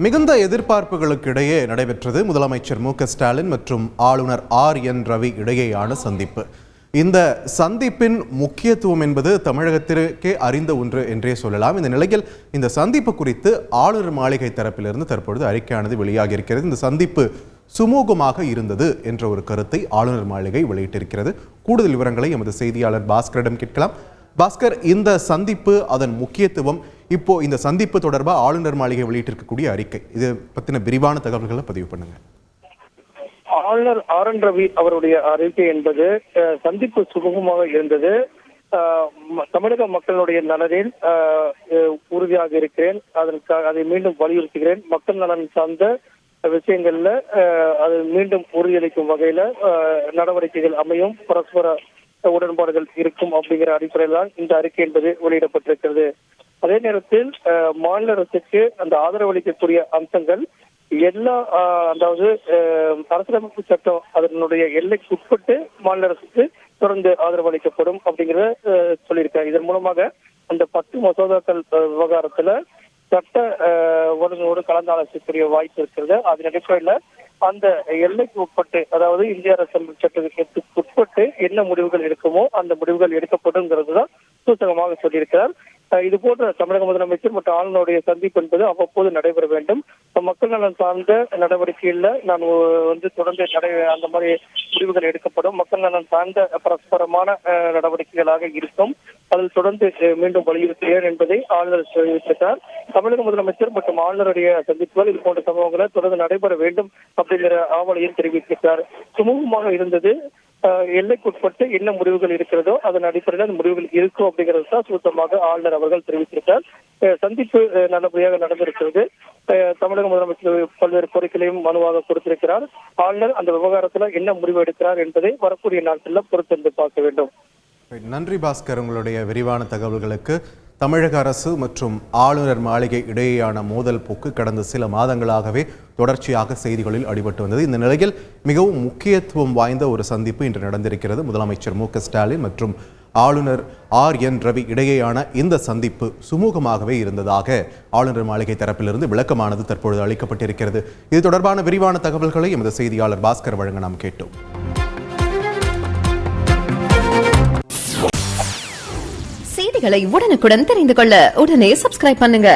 மிகுந்த எதிர்பார்ப்புகளுக்கு இடையே நடைபெற்றது முதலமைச்சர் மு க ஸ்டாலின் மற்றும் ஆளுநர் ஆர்.என். ரவி இடையேயான சந்திப்பு. இந்த சந்திப்பின் முக்கியத்துவம் என்பது தமிழகத்திற்கே அறிந்த ஒன்று என்றே சொல்லலாம். இந்த நிலையில் இந்த சந்திப்பு குறித்து ஆளுநர் மாளிகை தரப்பிலிருந்து தற்பொழுது அறிக்கையானது வெளியாகி இருக்கிறது. இந்த சந்திப்பு சுமூகமாக இருந்தது என்ற ஒரு கருத்தை ஆளுநர் மாளிகை வெளியிட்டிருக்கிறது. கூடுதல் விவரங்களை எமது செய்தியாளர் பாஸ்கரிடம் கேட்கலாம். பாஸ்கர், இந்த சந்திப்பு, அதன் முக்கியத்துவம், இப்போ இந்த சந்திப்பு தொடர்பாக ஆளுநர் மாளிகை வெளியிட்டிருக்கக்கூடிய அறிக்கை, இது பத்தின விரிவான தகவல்களை பதிவு பண்ணுங்க. ஆளுநர் ஆர்.என். ரவி அவருடைய அறிக்கை என்பது சந்திப்பு சுமூகமாக இருந்தது. தமிழக மக்களுடைய நலனில் உறுதியாக இருக்கிறேன், அதை மீண்டும் வலியுறுத்துகிறேன். மக்கள் நலன் சார்ந்த விஷயங்கள்ல அது மீண்டும் உறுதியளிக்கும் வகையில நடவடிக்கைகள் அமையும், பரஸ்பர உடன்பாடுகள் இருக்கும் அப்படிங்கிற அடிப்படையில் தான் இந்த அறிக்கை என்பது வெளியிடப்பட்டிருக்கிறது. அதே நேரத்தில் மாநில அரசுக்கு அந்த ஆதரவளிக்கக்கூடிய அம்சங்கள் எல்லா, அதாவது அரசியலமைப்பு சட்டம் அதனுடைய எல்லைக்கு உட்பட்டு மாநில அரசுக்கு தொடர்ந்து ஆதரவு அளிக்கப்படும் அப்படிங்கிறத சொல்லியிருக்காங்க. இதன் மூலமாக அந்த 10 மசோதாக்கள் விவகாரத்துல சட்ட ஒழுங்கோடு கலந்து ஆலோசிக்கக்கூடிய வாய்ப்பு இருக்கிறது. அதன் அடிப்படையில அந்த எல்லைக்கு உட்பட்டு, அதாவது இந்திய அரசியல் சட்டத்துக்கு உட்பட்டு என்ன முடிவுகள் இருக்குமோ அந்த முடிவுகள் எடுக்கப்படும்ங்கிறது தான் சூசகமாக சொல்லியிருக்கிறார். இது போன்ற தமிழக முதலமைச்சர் மற்றும் ஆளுநருடைய சந்திப்பு என்பது அவ்வப்போது நடைபெற வேண்டும். மக்கள் நலன் சார்ந்த நடவடிக்கைகள்ல நான் தொடர்ந்து அந்த மாதிரி முடிவுகள் எடுக்கப்படும். மக்கள் நலன் சார்ந்த பரஸ்பரமான நடவடிக்கைகளாக இருக்கும். அதில் தொடர்ந்து மீண்டும் வலியுறுத்துகிறேன் என்பதை ஆளுநர் தெரிவித்திருக்கிறார். தமிழக முதலமைச்சர் மற்றும் ஆளுநருடைய சந்திப்புகள் இது போன்ற சம்பவங்களை தொடர்ந்து நடைபெற வேண்டும் அப்படிங்கிற ஆவலையும் தெரிவித்திருக்கிறார். சுமூகமாக இருந்தது. எல்லைக்குட்பட்டு என்ன முடிவுகள் இருக்கிறதோ அதன் அடிப்படையில் அந்த முடிவுகள் இருக்கும் அப்படிங்கிறது தான் சுத்தமாக ஆளுநர் அவர்கள் தெரிவித்திருக்கிறார். சந்திப்பு நல்லபடியாக நடந்திருக்கிறது. தமிழக முதலமைச்சர் பல்வேறு கோரிக்கைகளையும் மனுவாக கொடுத்திருக்கிறார். ஆளுநர் அந்த விவகாரத்தில் என்ன முடிவு எடுக்கிறார் என்பதை வரக்கூடிய நாட்களில் பொறுத்திருந்து பார்க்க வேண்டும். நன்றி பாஸ்கர், உங்களுடைய விரிவான தகவல்களுக்கு. தமிழக அரசு மற்றும் ஆளுநர் மாளிகை இடையேயான மோதல் போக்கு கடந்த சில மாதங்களாகவே தொடர்ச்சியாக செய்திகளில் அடிபட்டு வந்தது. இந்த நிலையில் மிகவும் முக்கியத்துவம் வாய்ந்த ஒரு சந்திப்பு இன்று நடந்திருக்கிறது. முதலமைச்சர் மு க ஸ்டாலின் மற்றும் ஆளுநர் ஆர்.என். ரவி இடையேயான இந்த சந்திப்பு சுமூகமாகவே இருந்ததாக ஆளுநர் மாளிகை தரப்பிலிருந்து விளக்கமானது தற்பொழுது அளிக்கப்பட்டிருக்கிறது. இது தொடர்பான விரிவான தகவல்களை எமது செய்தியாளர் பாஸ்கர் வழங்க நாம் கேட்டோம். செய்திகளை உடனுக்குடன் தெரிந்து கொள்ள உடனே சப்ஸ்கிரைப் பண்ணுங்க.